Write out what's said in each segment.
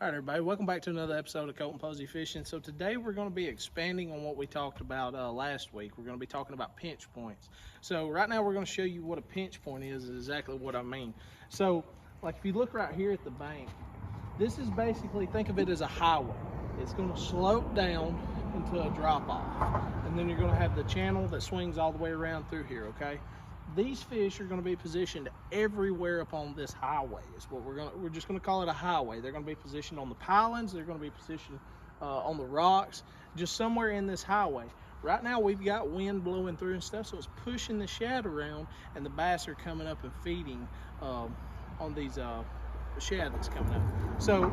Alright everybody, welcome back to another episode of Colton Posey Fishing. So today we're going to be expanding on what we talked about last week. We're going to be talking about pinch points. So right now we're going to show you what a pinch point is exactly what I mean. So like if you look right here at the bank, this is basically, think of it as a highway. It's going to slope down into a drop off. And then you're going to have the channel that swings all the way around through here, okay? These fish are going to be positioned everywhere upon this highway. Is what we're just going to call it a highway. They're going to be positioned on the pilings. They're going to be positioned on the rocks, just somewhere in this highway. Right now we've got wind blowing through and stuff, so it's pushing the shad around, and the bass are coming up and feeding on these shad that's coming up. So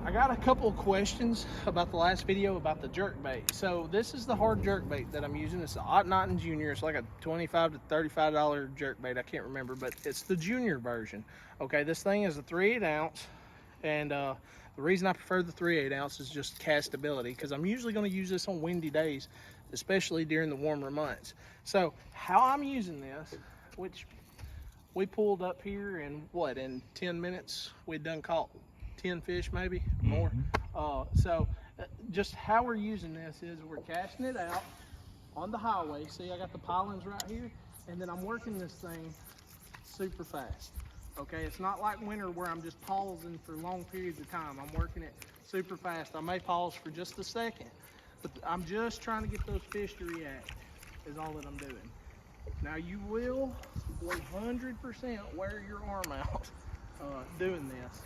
I got a couple of questions about the last video about the jerk bait. So this is the hard jerk bait that I'm using. It's an Ottenotton Junior. It's like a $25 to $35 jerk bait. I can't remember, but it's the junior version. Okay, this thing is a 3/8 ounce, and the reason I prefer the 3/8 ounce is just castability, because I'm usually going to use this on windy days, especially during the warmer months. So how I'm using this, which we pulled up here in what, in 10 minutes we'd done caught 10 fish, maybe more. So just how we're using this is we're casting it out on the highway. See, I got the pilings right here, and then I'm working this thing super fast. Okay, it's not like winter where I'm just pausing for long periods of time. I'm working it super fast. I may pause for just a second, but I'm just trying to get those fish to react is all that I'm doing. Now you will 100% wear your arm out doing this.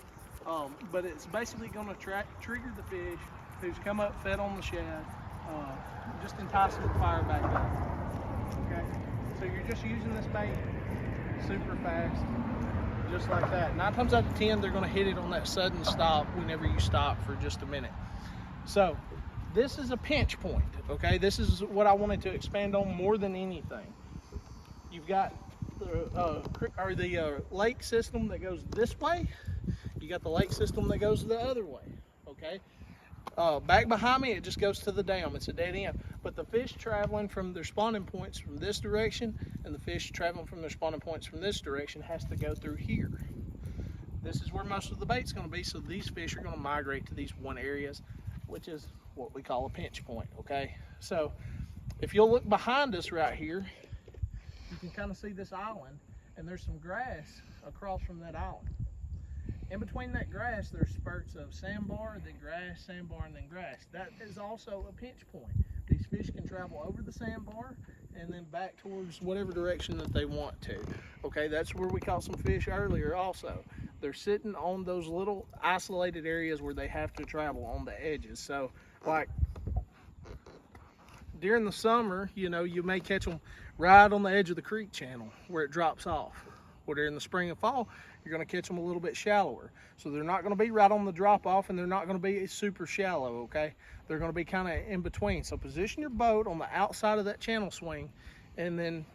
But it's basically going to trigger the fish who's come up, fed on the shad, just entice them to fire back up. Okay, so you're just using this bait super fast, just like that. 9 times out of 10, they're going to hit it on that sudden stop whenever you stop for just a minute. So this is a pinch point. Okay, this is what I wanted to expand on more than anything. You've got the lake system that goes this way. You got the lake system that goes the other way, okay? Back behind me, it just goes to the dam. It's a dead end. But the fish traveling from their spawning points from this direction and the fish traveling from their spawning points from this direction has to go through here. This is where most of the bait's going to be, so these fish are going to migrate to these one areas, which is what we call a pinch point, okay? So if you'll look behind us right here, you can kind of see this island, and there's some grass across from that island. In between that grass, there's spurts of sandbar, then grass, sandbar, and then grass. That is also a pinch point. These fish can travel over the sandbar and then back towards whatever direction that they want to. Okay, that's where we caught some fish earlier also. They're sitting on those little isolated areas where they have to travel on the edges. So, like, during the summer, you know, you may catch them right on the edge of the creek channel where it drops off. Well, during the spring and fall, you're going to catch them a little bit shallower. So they're not going to be right on the drop off, and they're not going to be super shallow, okay? They're going to be kind of in between. So position your boat on the outside of that channel swing, and then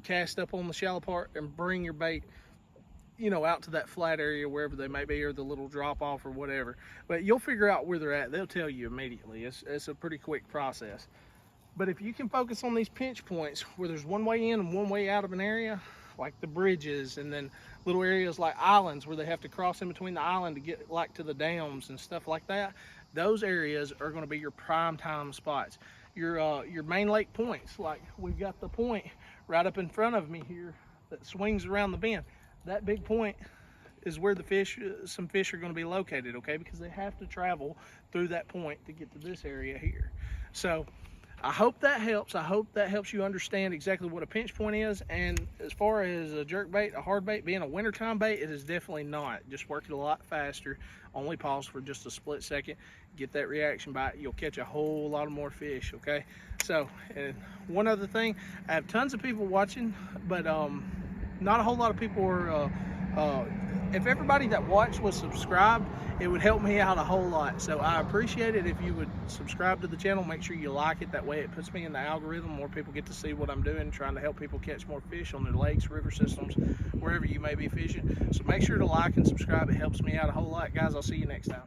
cast up on the shallow part and bring your bait, you know, out to that flat area wherever they may be, or the little drop off or whatever. But you'll figure out where they're at. They'll tell you immediately. It's a pretty quick process. But if you can focus on these pinch points where there's one way in and one way out of an area, like the bridges, and then little areas like islands where they have to cross in between the island to get like to the dams and stuff like that, those areas are going to be your prime time spots. Your main lake points, like we've got the point right up in front of me here that swings around the bend. That big point is where the fish, some fish are going to be located, okay, because they have to travel through that point to get to this area here. So I hope that helps. I hope that helps you understand exactly what a pinch point is. And as far as a jerk bait, a hard bait being a wintertime bait, it is definitely not. Just work it a lot faster. Only pause for just a split second. Get that reaction bite. You'll catch a whole lot more fish, okay? So, and one other thing, I have tons of people watching, but not a whole lot of people are, if everybody that watched was subscribed, it would help me out a whole lot. So I appreciate it if you would subscribe to the channel. Make sure you like it. That way it puts me in the algorithm. More people get to see what I'm doing, trying to help people catch more fish on their lakes, river systems, wherever you may be fishing. So make sure to like and subscribe. It helps me out a whole lot. Guys, I'll see you next time.